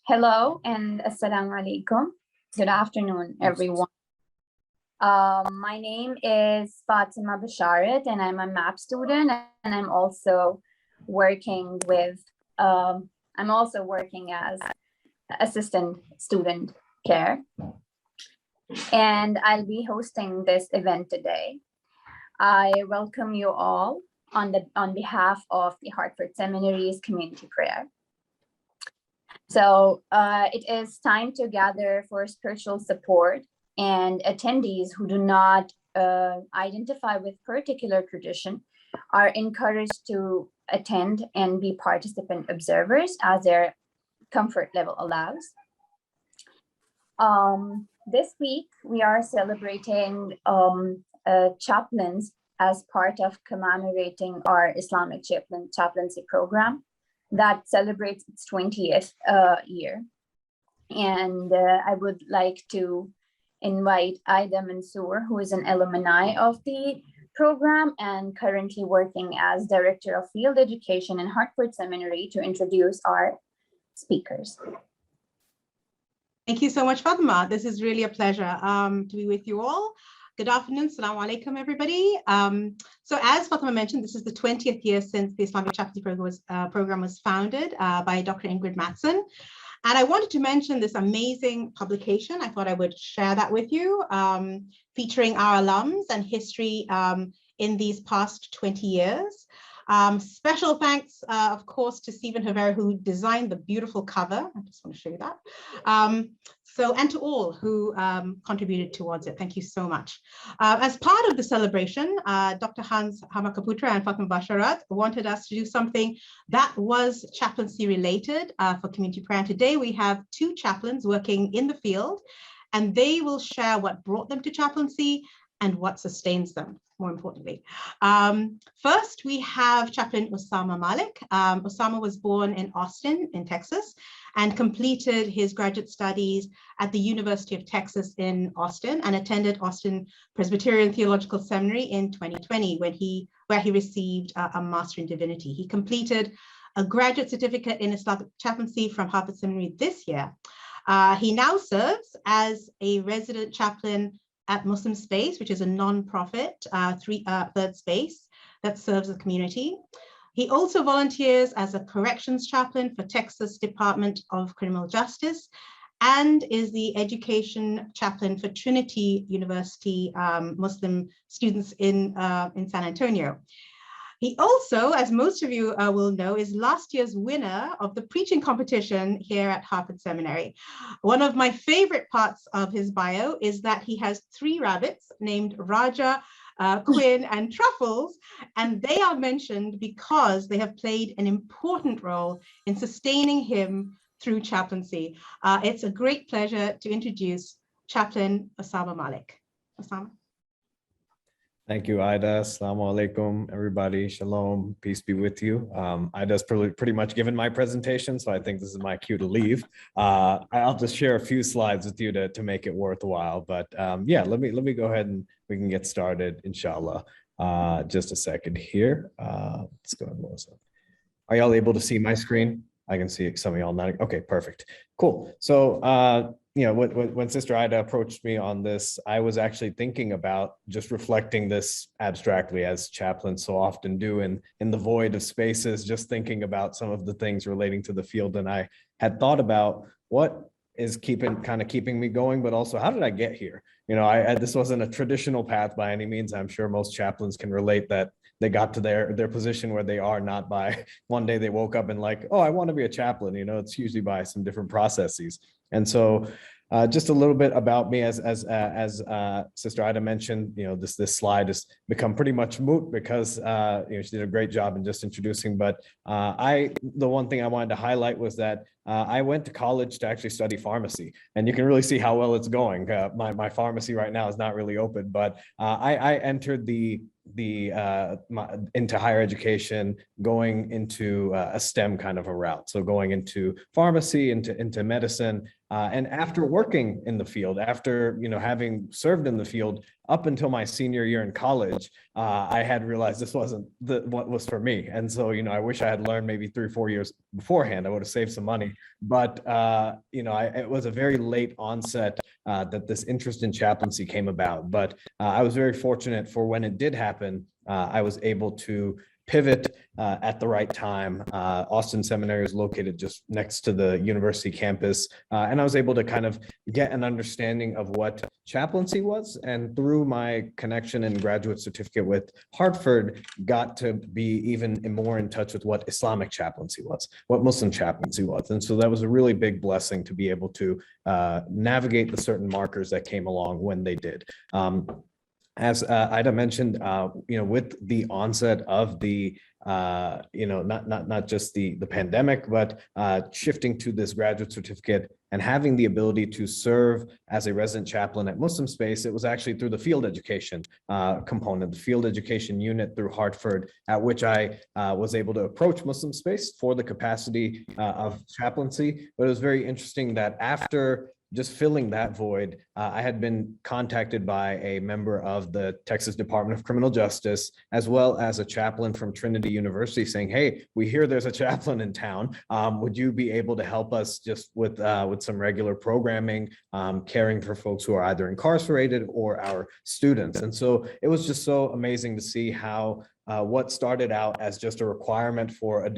Hello and assalamu alaikum. Good afternoon, everyone. My name is Fatima Basharat, and I'm a MAP student, and I'm also working as assistant student care, and I'll be hosting this event today. I welcome you all on behalf of the Hartford Seminary's community prayer. So it is time to gather for spiritual support, and attendees who do not identify with particular tradition are encouraged to attend and be participant observers as their comfort level allows. This week, we are celebrating chaplains as part of commemorating our Islamic chaplaincy program that celebrates its 20th year. And I would like to invite Aida Mansour, who is an alumni of the program and currently working as Director of Field Education in Hartford Seminary, to introduce our speakers. Thank you so much, Fatima. This is really a pleasure to be with you all. Good afternoon, Assalamu alaikum, everybody. So as Fatima mentioned, this is the 20th year since the Islamic Chaplaincy program was founded by Dr. Ingrid Mattson. And I wanted to mention this amazing publication. I thought I would share that with you, featuring our alums and history in these past 20 years. Special thanks, of course, to Stephen Havera, who designed the beautiful cover. I just want to show you that. And to all who contributed towards it. Thank you so much. As part of the celebration, Dr. Hans Hamakaputra and Fatima Basharat wanted us to do something that was chaplaincy related for community prayer. And today we have two chaplains working in the field, and they will share what brought them to chaplaincy and what sustains them, more importantly. First, we have Chaplain Osama Malik. Osama was born in Austin, in Texas, and completed his graduate studies at the University of Texas in Austin and attended Austin Presbyterian Theological Seminary in 2020, where he received a Master in Divinity. He completed a graduate certificate in Islamic chaplaincy from Harvard Seminary this year. He now serves as a resident chaplain at Muslim Space, which is a non-profit third space that serves the community. He also volunteers as a corrections chaplain for Texas Department of Criminal Justice and is the education chaplain for Trinity University Muslim students in San Antonio. He also, as most of you will know, is last year's winner of the preaching competition here at Hartford Seminary. One of my favorite parts of his bio is that he has 3 rabbits named Raja, Quinn, and Truffles, and they are mentioned because they have played an important role in sustaining him through chaplaincy. It's a great pleasure to introduce Chaplain Osama Malik. Osama. Thank you, Aida. Assalamu alaikum, everybody. Shalom, peace be with you. Aida's pretty much given my presentation, so I think this is my cue to leave. I'll just share a few slides with you to make it worthwhile. But yeah, let me go ahead and we can get started, inshallah. Just a second here. Let's go ahead. Are y'all able to see my screen? I can see some of y'all nodding. Okay, perfect. Cool. So you know, when Sister Aida approached me on this, I was actually thinking about just reflecting this abstractly, as chaplains so often do in the void of spaces, just thinking about some of the things relating to the field. And I had thought about what is kind of keeping me going, but also how did I get here? You know, this wasn't a traditional path by any means. I'm sure most chaplains can relate that they got to their position where they are not by one day they woke up and like, oh, I want to be a chaplain. You know, it's usually by some different processes. And so just a little bit about me, as Sister Aida mentioned, you know, this slide has become pretty much moot because you know, she did a great job in just introducing. But the one thing I wanted to highlight was that I went to college to actually study pharmacy, and you can really see how well it's going. My pharmacy right now is not really open, but I entered the into higher education, going into a STEM kind of a route. So going into pharmacy, into medicine, and after working in the field, after having served in the field up until my senior year in college, I had realized this wasn't what was for me. And so I wish I had learned maybe 3 or 4 years beforehand. I would have saved some money. But it was a very late onset that this interest in chaplaincy came about. But I was very fortunate for when it did happen. I was able to pivot at the right time. Austin Seminary is located just next to the university campus. And I was able to kind of get an understanding of what chaplaincy was. And through my connection and graduate certificate with Hartford, got to be even more in touch with what Islamic chaplaincy was, what Muslim chaplaincy was. And so that was a really big blessing to be able to navigate the certain markers that came along when they did. As Ida mentioned, with the onset of the, not just the pandemic, but shifting to this graduate certificate and having the ability to serve as a resident chaplain at Muslim Space, it was actually through the field education component, the field education unit through Hartford, at which I was able to approach Muslim Space for the capacity of chaplaincy. But it was very interesting that after just filling that void, I had been contacted by a member of the Texas Department of Criminal Justice, as well as a chaplain from Trinity University saying, hey, we hear there's a chaplain in town. Would you be able to help us just with some regular programming, caring for folks who are either incarcerated or our students? And so it was just so amazing to see how what started out as just a requirement for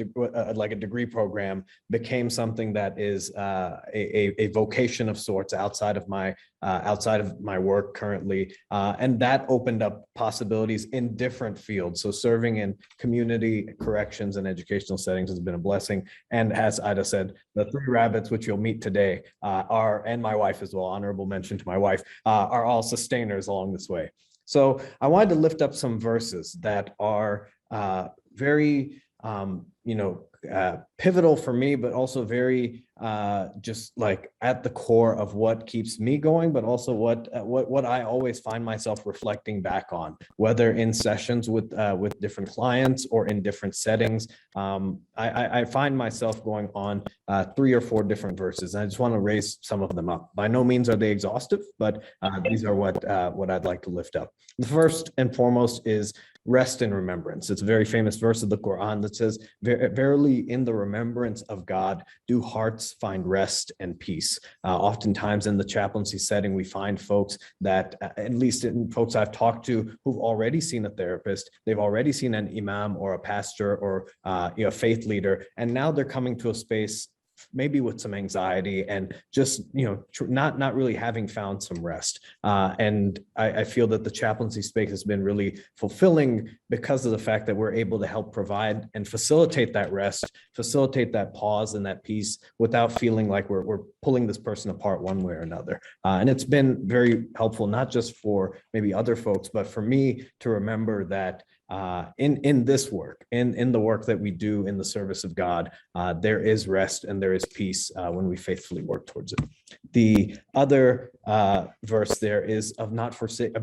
like a degree program became something that is a vocation of sorts outside of my work currently, and that opened up possibilities in different fields. So serving in community corrections and educational settings has been a blessing. And as Ida said, the 3 rabbits which you'll meet today and my wife as well, honorable mention to my wife, are all sustainers along this way. So I wanted to lift up some verses that are very, pivotal for me, but also very just like at the core of what keeps me going, but also what I always find myself reflecting back on, whether in sessions with different clients or in different settings. I find myself going on 3 or 4 different verses, and I just want to raise some of them up. By no means are they exhaustive, but these are what I'd like to lift up. The first and foremost is rest in remembrance. It's a very famous verse of the Quran that says, verily in the remembrance of God do hearts find rest and peace. Oftentimes in the chaplaincy setting, we find folks that, at least in folks I've talked to, who've already seen a therapist, they've already seen an imam or a pastor or a faith leader, and now they're coming to a space maybe with some anxiety and just not really having found some rest, and I feel that the chaplaincy space has been really fulfilling because of the fact that we're able to help provide and facilitate that rest, facilitate that pause and that peace without feeling like we're pulling this person apart one way or another, and it's been very helpful, not just for maybe other folks, but for me to remember that in this work, in the work that we do in the service of God, there is rest and there is peace when we faithfully work towards it. The other verse there is of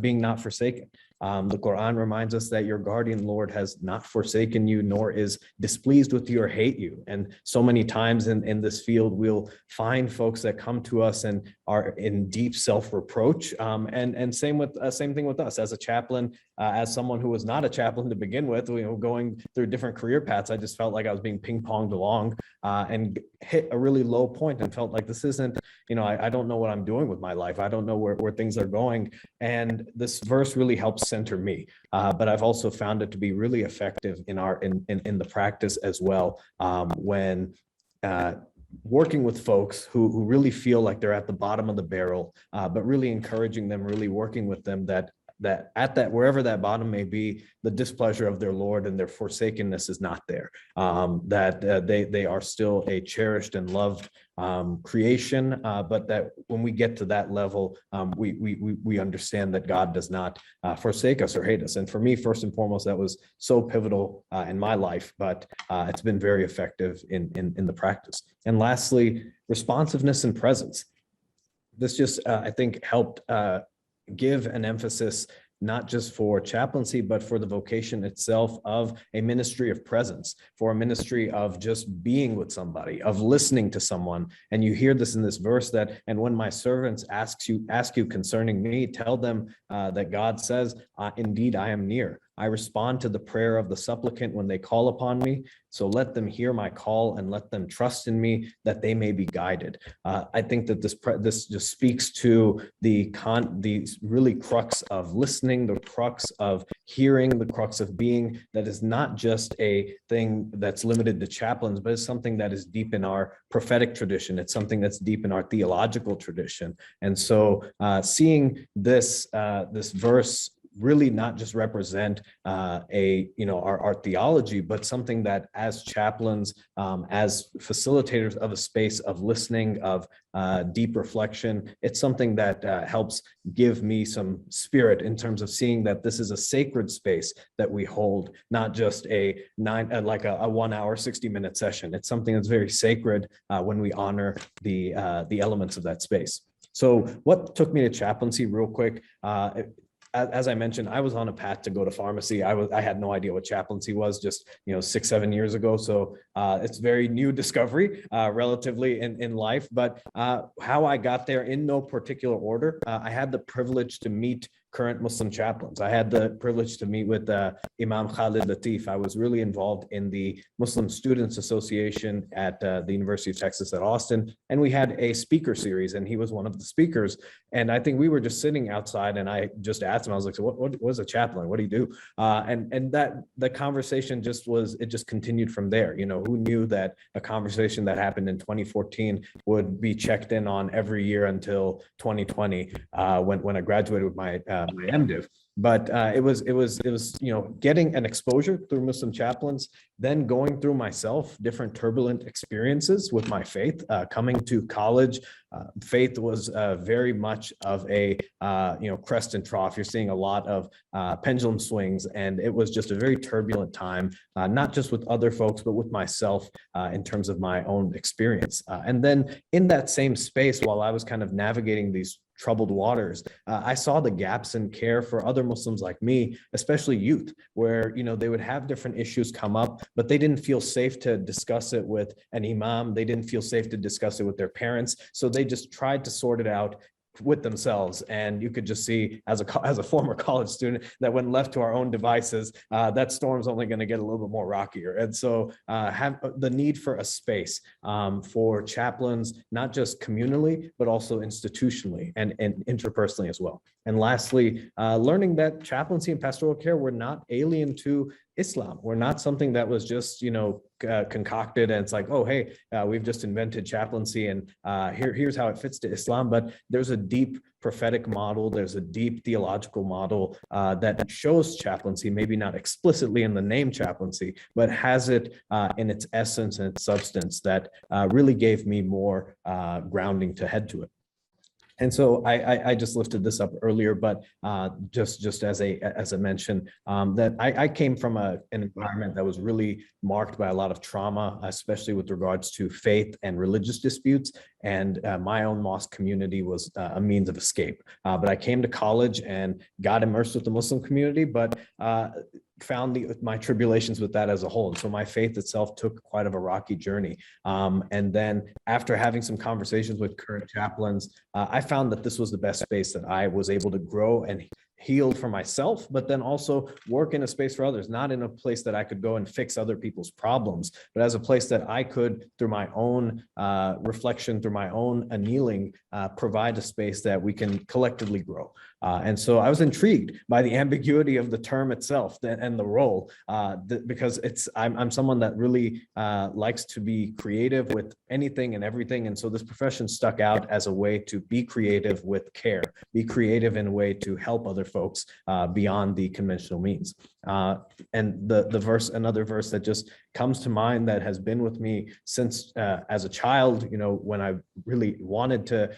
being not forsaken. The Quran reminds us that your guardian Lord has not forsaken you, nor is displeased with you or hate you. And so many times in this field, we'll find folks that come to us and are in deep self-reproach. And same thing with us as a chaplain, as someone who was not a chaplain to begin with, going through different career paths. I just felt like I was being ping-ponged along and hit a really low point and felt like this isn't, I don't know what I'm doing with my life. I don't know where things are going. And this verse really helps center me. But I've also found it to be really effective in the practice as well, when working with folks who really feel like they're at the bottom of the barrel, but really encouraging them, really working with them that wherever that bottom may be, the displeasure of their Lord and their forsakenness is not there. That they are still a cherished and loved creation, but that when we get to that level, we understand that God does not forsake us or hate us. And for me, first and foremost, that was so pivotal in my life, but it's been very effective in the practice. And lastly, responsiveness and presence. This just, I think, helped give an emphasis not just for chaplaincy, but for the vocation itself of a ministry of presence, for a ministry of just being with somebody, of listening to someone. And you hear this in this verse that, and when my servants ask you concerning me, tell them that God says, indeed, I am near. I respond to the prayer of the supplicant when they call upon me. So let them hear my call and let them trust in me that they may be guided. I think that this just speaks to the really crux of listening, the crux of hearing, the crux of being, that is not just a thing that's limited to chaplains, but it's something that is deep in our prophetic tradition. It's something that's deep in our theological tradition. And so seeing this verse really not just represent our theology, but something that as chaplains, as facilitators of a space of listening, of deep reflection, it's something that helps give me some spirit in terms of seeing that this is a sacred space that we hold, not just a 1 hour, 60-minute session. It's something that's very sacred when we honor the elements of that space. So what took me to chaplaincy real quick? As I mentioned, I was on a path to go to pharmacy. I had no idea what chaplaincy was just 6-7 years ago. So it's very new discovery relatively in life. But how I got there in no particular order, I had the privilege to meet current Muslim chaplains. I had the privilege to meet with Imam Khalid Latif. I was really involved in the Muslim Students Association at the University of Texas at Austin. And we had a speaker series and he was one of the speakers. And I think we were just sitting outside and I just asked him, I was like, so what is a chaplain? What do you do? And that the conversation just continued from there. Who knew that a conversation that happened in 2014 would be checked in on every year until 2020 when I graduated with my MDiv. But it was getting an exposure through Muslim chaplains, then going through myself different turbulent experiences with my faith. Coming to college, faith was very much of a crest and trough. You're seeing a lot of pendulum swings, and it was just a very turbulent time, not just with other folks, but with myself in terms of my own experience. And then in that same space, while I was kind of navigating these troubled waters, I saw the gaps in care for other Muslims like me, especially youth, where they would have different issues come up, but they didn't feel safe to discuss it with an imam. They didn't feel safe to discuss it with their parents, so they just tried to sort it out with themselves. And you could just see as a former college student that when left to our own devices, that storm's only going to get a little bit more rockier. And so have the need for a space for chaplains, not just communally, but also institutionally and interpersonally as well. And lastly, learning that chaplaincy and pastoral care were not alien to Islam. We're not something that was just, concocted and it's like, oh, hey, we've just invented chaplaincy and here's how it fits to Islam. But there's a deep prophetic model. There's a deep theological model that shows chaplaincy, maybe not explicitly in the name chaplaincy, but has it in its essence and its substance that really gave me more grounding to head to it. And so I just lifted this up earlier, but just as a mention, that I came from an environment that was really marked by a lot of trauma, especially with regards to faith and religious disputes. And my own mosque community was a means of escape. But I came to college and got immersed with the Muslim community, but found my tribulations with that as a whole. And so my faith itself took quite of a rocky journey. And then after having some conversations with current chaplains, I found that this was the best space that I was able to grow and heal for myself, but then also work in a space for others, not in a place that I could go and fix other people's problems, but as a place that I could, through my own reflection, through my own annealing, provide a space that we can collectively grow. And so I was intrigued by the ambiguity of the term itself and the role, because I'm someone that really likes to be creative with anything and everything. And so this profession stuck out as a way to be creative with care, be creative in a way to help other folks beyond the conventional means. And another verse that just comes to mind that has been with me since as a child, when I really wanted to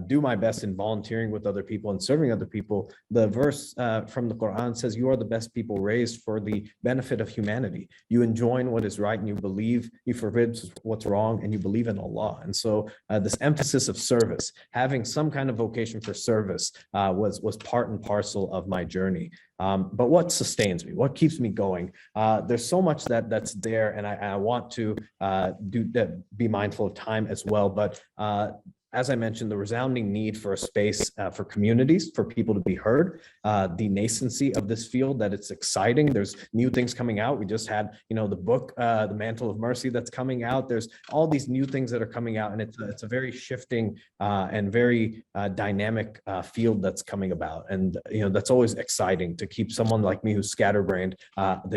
do my best in volunteering with other people and serving harming other people. The verse from the Quran says, you are the best people raised for the benefit of humanity. You enjoin what is right and you believe, you forbid what's wrong, and you believe in Allah. And so this emphasis of service, having some kind of vocation for service was part and parcel of my journey. But what sustains me? What keeps me going? There's so much that's there, and I want to be mindful of time as well. But as I mentioned, the resounding need for a space for communities, for people to be heard, the nascency of this field, that it's exciting. There's new things coming out. We just had, the book, The Mantle of Mercy, that's coming out. There's all these new things that are coming out, and it's a very shifting and very dynamic field that's coming about. And, that's always exciting to keep someone like me who's scatterbrained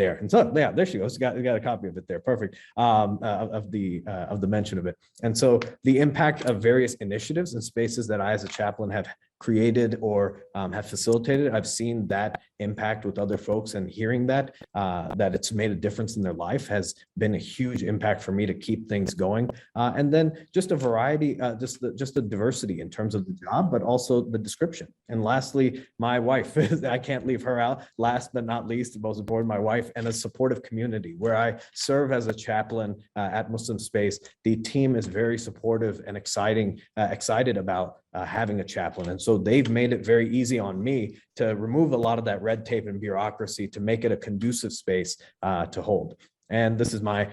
there. And so, yeah, there she goes. We got a copy of it there. Perfect. Of the mention of it. And so the impact of various initiatives and spaces that I as a chaplain have created or have facilitated, I've seen that impact with other folks, and hearing that it's made a difference in their life has been a huge impact for me to keep things going. And then just a variety, just the diversity in terms of the job, but also the description. And lastly, my wife, I can't leave her out. Last but not least, most important, my wife, and a supportive community where I serve as a chaplain at Muslim Space. The team is very supportive and excited about having a chaplain. And so they've made it very easy on me to remove a lot of that red tape and bureaucracy to make it a conducive space to hold. And this is my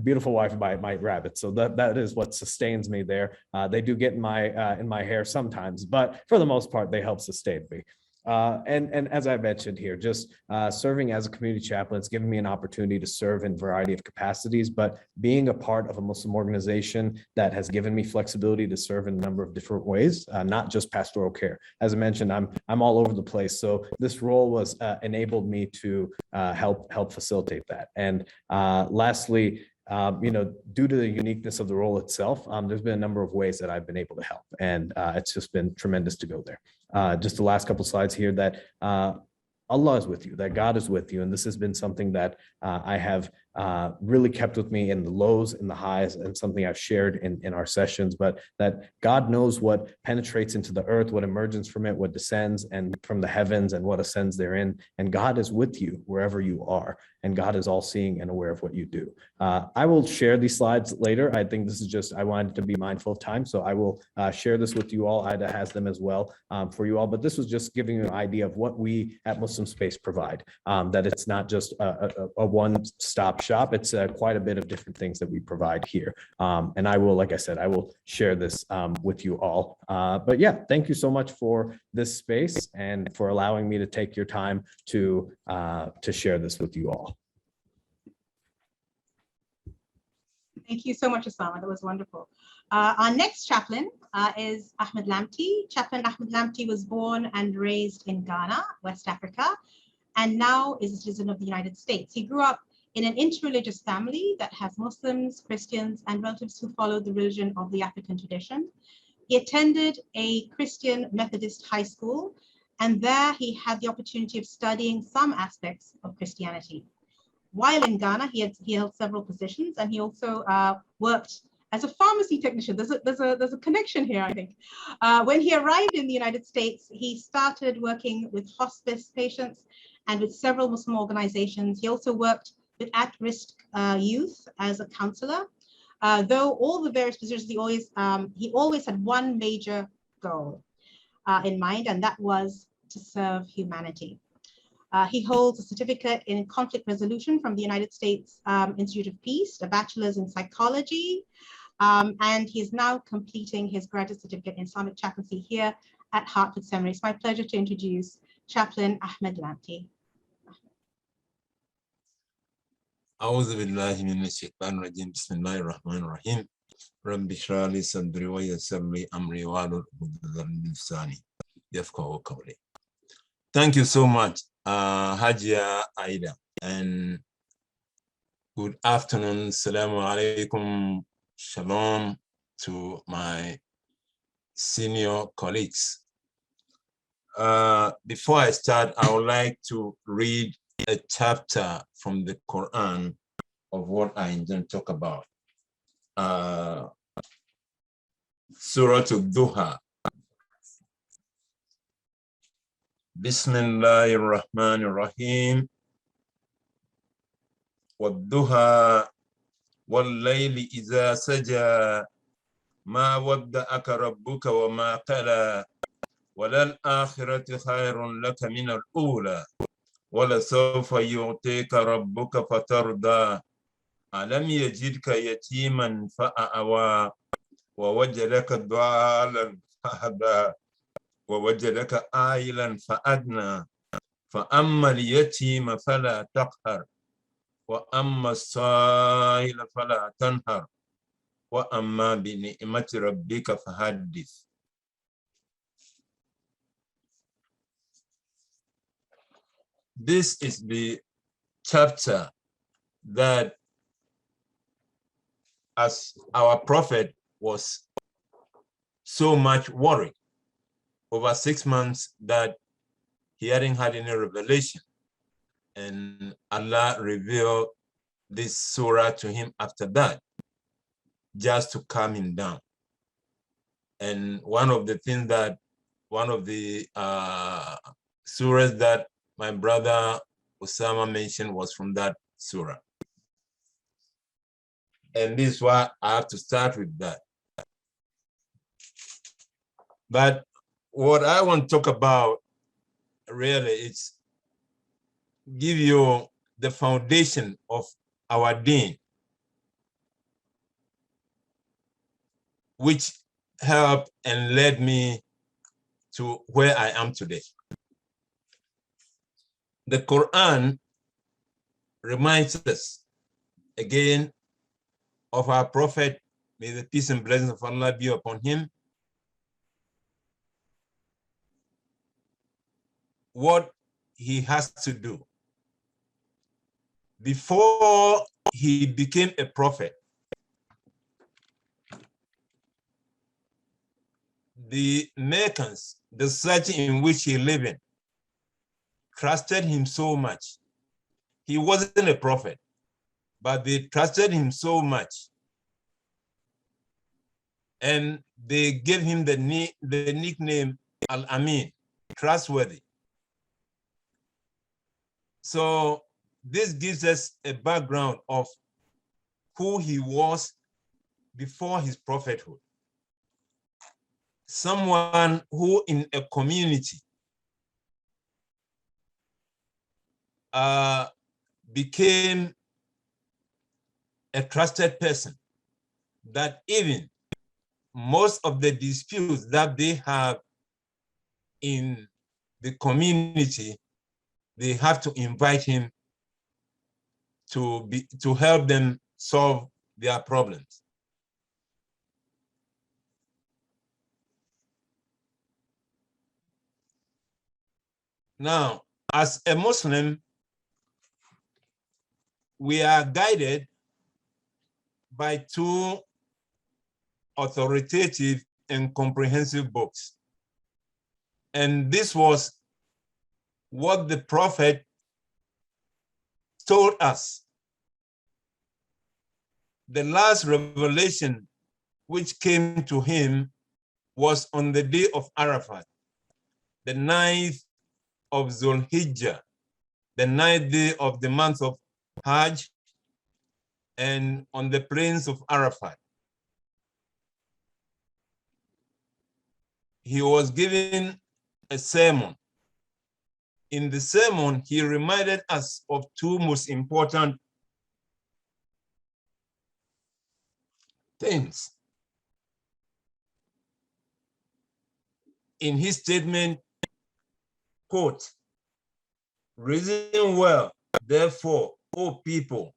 beautiful wife, my rabbit. So that is what sustains me there. They do get in my hair sometimes, but for the most part, they help sustain me. And as I mentioned here, just serving as a community chaplain, it's given me an opportunity to serve in a variety of capacities, but being a part of a Muslim organization that has given me flexibility to serve in a number of different ways, not just pastoral care. As I mentioned, I'm all over the place. So this role was enabled me to help facilitate that. And lastly, due to the uniqueness of the role itself, there's been a number of ways that I've been able to help, and it's just been tremendous to go there. Just the last couple slides here, that Allah is with you, that God is with you, and this has been something that I have really kept with me in the lows and the highs, and something I've shared in our sessions, but that God knows what penetrates into the earth, what emerges from it, what descends and from the heavens, and what ascends therein. And God is with you wherever you are, and God is all seeing and aware of what you do. I will share these slides later. I think this is just, I wanted to be mindful of time, so I will share this with you all. Ida has them as well for you all, but this was just giving you an idea of what we at Muslim Space provide, that it's not just a one-stop shop. It's quite a bit of different things that we provide here. And I will, like I said, I will share this with you all. But yeah, thank you so much for this space and for allowing me to take your time to share this with you all. Thank you so much, Osama. That was wonderful. Our next chaplain is Ahmed Lanti. Chaplain Ahmed Lanti was born and raised in Ghana, West Africa, and now is a citizen of the United States. He grew up in an interreligious family that has Muslims, Christians, and relatives who follow the religion of the African tradition. He attended a Christian Methodist high school, and there he had the opportunity of studying some aspects of Christianity. While in Ghana, he held several positions, and he also worked as a pharmacy technician. There's a connection here, I think. When he arrived in the United States, he started working with hospice patients and with several Muslim organizations. He also worked with at-risk youth as a counselor. Though all the various positions, he always had one major goal in mind, and that was to serve humanity. He holds a certificate in conflict resolution from the United States Institute of Peace, a bachelor's in psychology, and he's now completing his graduate certificate in Islamic chaplaincy here at Hartford Seminary. It's my pleasure to introduce Chaplain Ahmed Lanti. أعوذ بالله من الشيطان الرجيم بسم الله الرحمن الرحيم رب اشرح لي صدري ويسر لي أمري واحلل عقدة من لساني يفقهوا قولي. Thank you so much, Hajia Aida, and good afternoon. Assalamu alaikum, shalom to my senior colleagues. Before I start, I would like to read a chapter from the Quran of what I intend to talk about. Surah Al-Duha. بسم الله الرحمن الرحيم والضحى والليل إذا سجى ما ودعك ربك وما قلى وللآخرة خير لك من الأولى ولسوف يعطيك ربك فترضى ألم يجدك يتيما فأوى ووجدك ضالا فهدى ووجدك عائلا فأدنى فأما اليتيم فلا تقهر وأما السائل فلا تنهر وأما بنعمة ربك فحدث. This is the chapter that, as our prophet was so much worried over 6 months that he hadn't had any revelation, and Allah revealed this surah to him after that, just to calm him down. And one of the surahs that my brother Osama mentioned was from that surah. And this is why I have to start with that. But what I want to talk about really is give you the foundation of our Deen, which helped and led me to where I am today. The Quran reminds us again of our prophet, may the peace and blessings of Allah be upon him, what he has to do. Before he became a prophet, the Meccans, the society in which he lived in, trusted him so much. He wasn't a prophet, but they trusted him so much. And they gave him the nickname Al-Amin, trustworthy. So this gives us a background of who he was before his prophethood. Someone who in a community became a trusted person, that even most of the disputes that they have in the community, they have to invite him to help them solve their problems. Now, as a Muslim, we are guided by two authoritative and comprehensive books. And this was what the prophet told us. The last revelation which came to him was on the day of Arafat, the 9th of Zulhijjah, the 9th day of the month of Hajj, and on the plains of Arafat. He was given a sermon. In the sermon, he reminded us of two most important things. In his statement, quote, "Reason well, therefore, O people,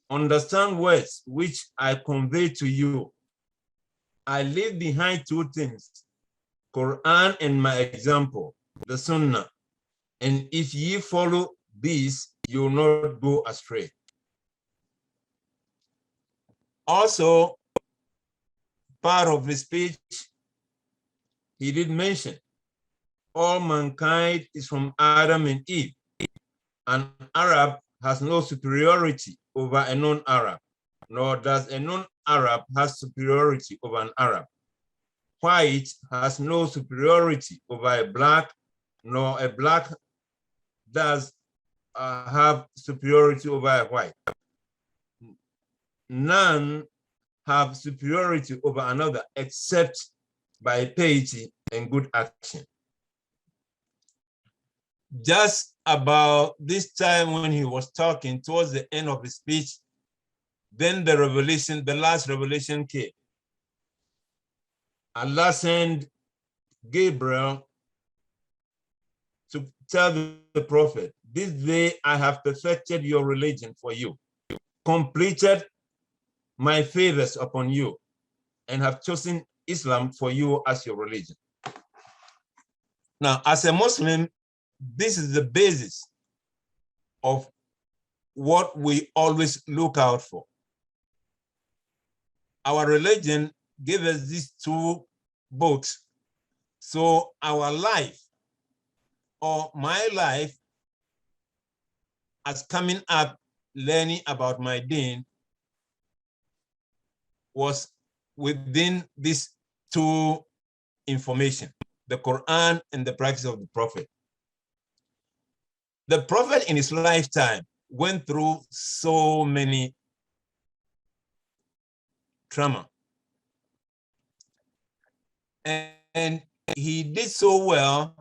understand words which I convey to you. I leave behind two things, Quran and my example, the Sunnah. And if ye follow these, you will not go astray." Also, part of his speech, he did mention all mankind is from Adam and Eve. An Arab has no superiority over a non-Arab, nor does a non-Arab have superiority over an Arab. White has no superiority over a black, nor a black does have superiority over a white. None have superiority over another except by piety and good action. Just about this time when he was talking towards the end of his speech, then the revelation, the last revelation came. Allah sent Gabriel to tell the prophet, this day I have perfected your religion for you, completed my favors upon you, and have chosen Islam for you as your religion. Now, as a Muslim, this is the basis of what we always look out for. Our religion gave us these two books. So our life, or my life, as coming up learning about my deen, was within these two information, the Quran and the practice of the Prophet. The Prophet in his lifetime went through so many trauma. And he did so well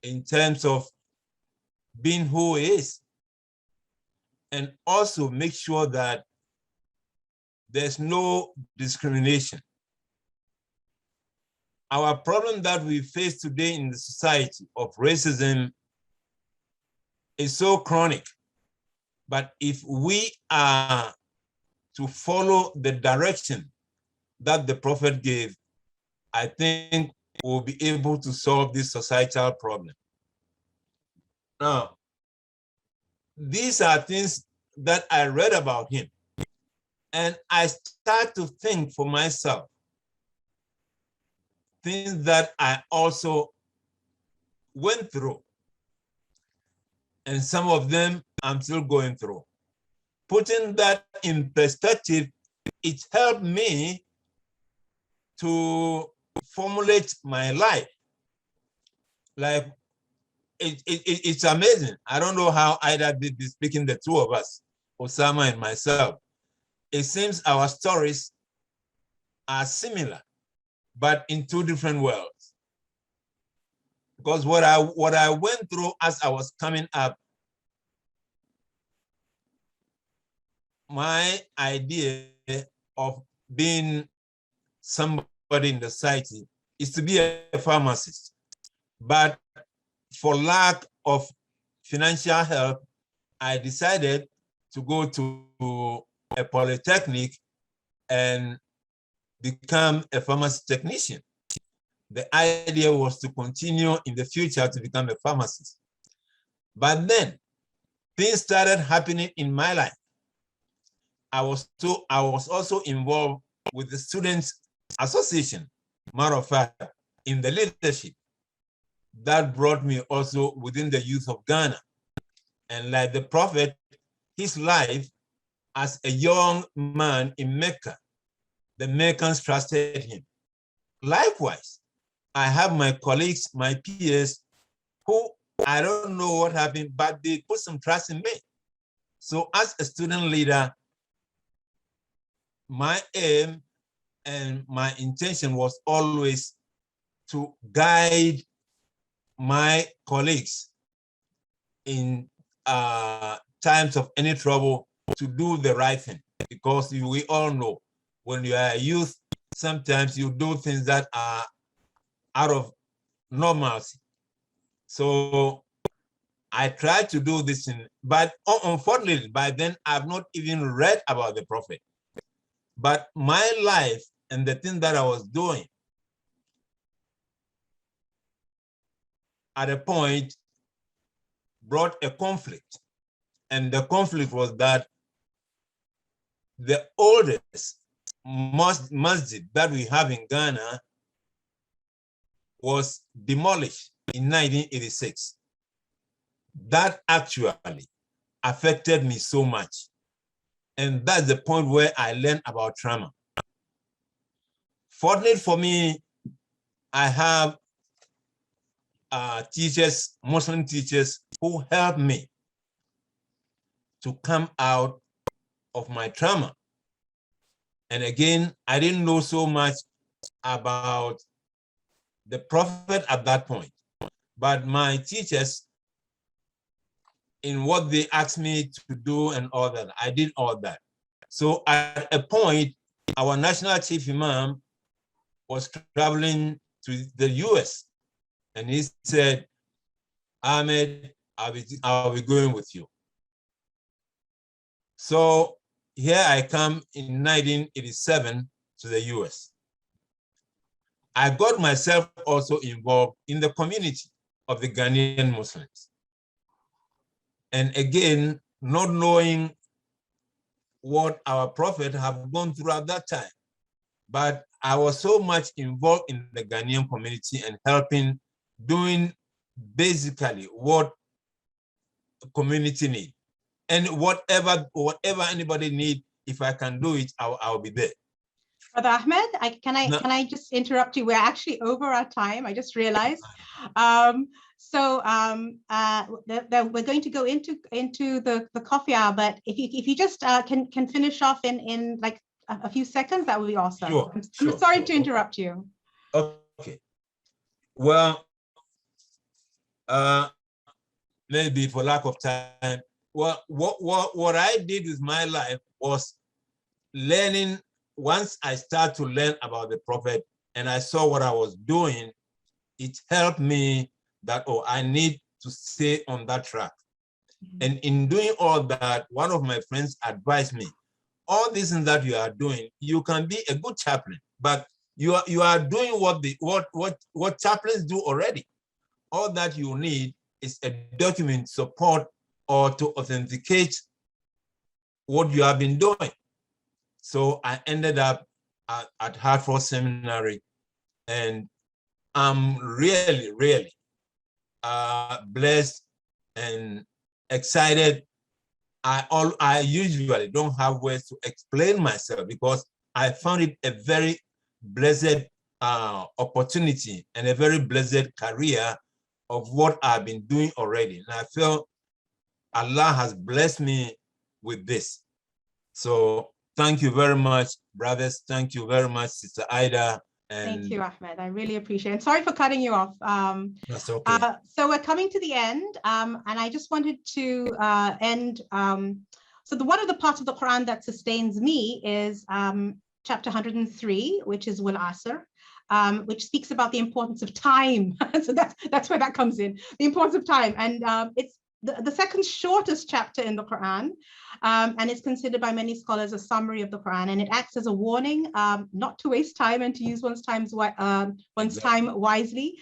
in terms of being who he is, and also make sure that there's no discrimination. Our problem that we face today in the society of racism is so chronic, but if we are to follow the direction that the Prophet gave, I think we'll be able to solve this societal problem. Now, these are things that I read about him, and I start to think for myself, things that I also went through, and some of them I'm still going through. Putting that in perspective, it helped me to formulate my life. Like, it's amazing. I don't know how Ida did this, speaking the two of us, Osama and myself. It seems our stories are similar, but in two different worlds. Because what I went through as I was coming up, my idea of being somebody in the society is to be a pharmacist. But for lack of financial help, I decided to go to a polytechnic and become a pharmacy technician. The idea was to continue in the future to become a pharmacist. But then things started happening in my life. I was also involved with the Students Association, matter of fact, in the leadership. That brought me also within the youth of Ghana. And like the Prophet, his life as a young man in Mecca, the Meccans trusted him. Likewise, I have my colleagues, my peers, who I don't know what happened, but they put some trust in me. So as a student leader, my aim and my intention was always to guide my colleagues in times of any trouble to do the right thing. Because we all know when you are a youth, sometimes you do things that are out of normalcy. So I tried to do this, but unfortunately, by then I've not even read about the Prophet. But my life and the thing that I was doing at a point brought a conflict. And the conflict was that the oldest masjid that we have in Ghana was demolished in 1986. That actually affected me so much. And that's the point where I learned about trauma. Fortunately for me, I have teachers, Muslim teachers, who helped me to come out of my trauma. And again, I didn't know so much about the Prophet at that point, but my teachers, in what they asked me to do and all that, I did all that. So at a point, our national chief imam was traveling to the US, and he said, Ahmed, I'll be going with you. So here I come in 1987 to the US. I got myself also involved in the community of the Ghanaian Muslims. And again, not knowing what our Prophet have gone through at that time, but I was so much involved in the Ghanaian community and helping, doing basically what the community need. And whatever anybody need, if I can do it, I'll be there. Brother Ahmed, can I just interrupt you? We're actually over our time. I just realized. We're going to go into the coffee hour, but if you just can finish off in like a few seconds, that would be awesome. Sure, I'm sorry to interrupt you. Okay. Well, maybe for lack of time. Well, what I did with my life was learning. Once I started to learn about the Prophet and I saw what I was doing, it helped me that, oh, I need to stay on that track. And in doing all that, one of my friends advised me, all this and that you are doing, you can be a good chaplain, but you are doing what chaplains do already. All that you need is a document support or to authenticate what you have been doing. So I ended up at Hartford Seminary, and I'm really, really blessed and excited. I usually don't have words to explain myself because I found it a very blessed opportunity and a very blessed career of what I've been doing already. And I feel Allah has blessed me with this. So thank you very much, brothers. Thank you very much, Sister Ida. And thank you, Ahmed. I really appreciate it. Sorry for cutting you off. That's okay. So we're coming to the end, and I just wanted to end. So one of the parts of the Quran that sustains me is chapter 103, which is Wal Asr, which speaks about the importance of time. So that's where that comes in, the importance of time. And it's the second shortest chapter in the Quran, and it's considered by many scholars a summary of the Quran, and it acts as a warning not to waste time and to use one's time wisely,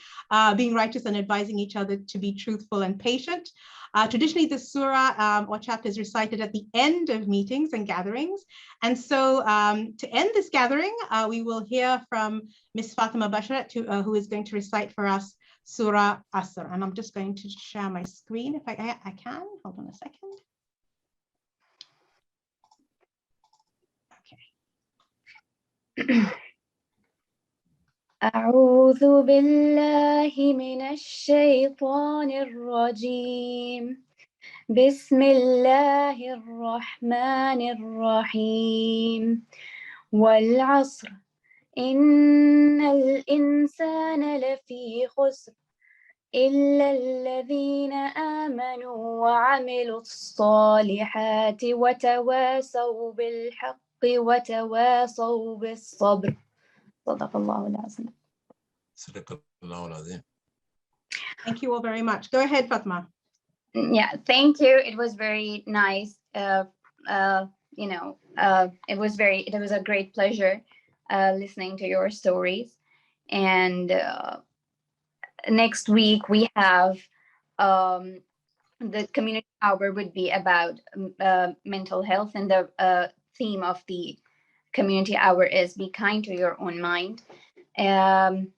being righteous and advising each other to be truthful and patient. Traditionally, this surah or chapter is recited at the end of meetings and gatherings. And so to end this gathering, we will hear from Ms. Fatima Basharat, who is going to recite for us Surah Asr. And I'm just going to share my screen if I can. Hold on a second. Okay. أعوذ بالله من الشيطان الرجيم. بسم الله الرحمن الرحيم. والعصر إن الإنسان لفي خسر إلا الذين آمنوا وعملوا الصالحات وتواصوا بالحق وتواصوا بالصبر. صدق الله العظيم. صدق الله العظيم. Thank you all very much. Go ahead, Fatma. Yeah, thank you. It was very nice. It was a great pleasure listening to your stories. And next week we have the community hour would be about mental health, and the theme of the community hour is be kind to your own mind.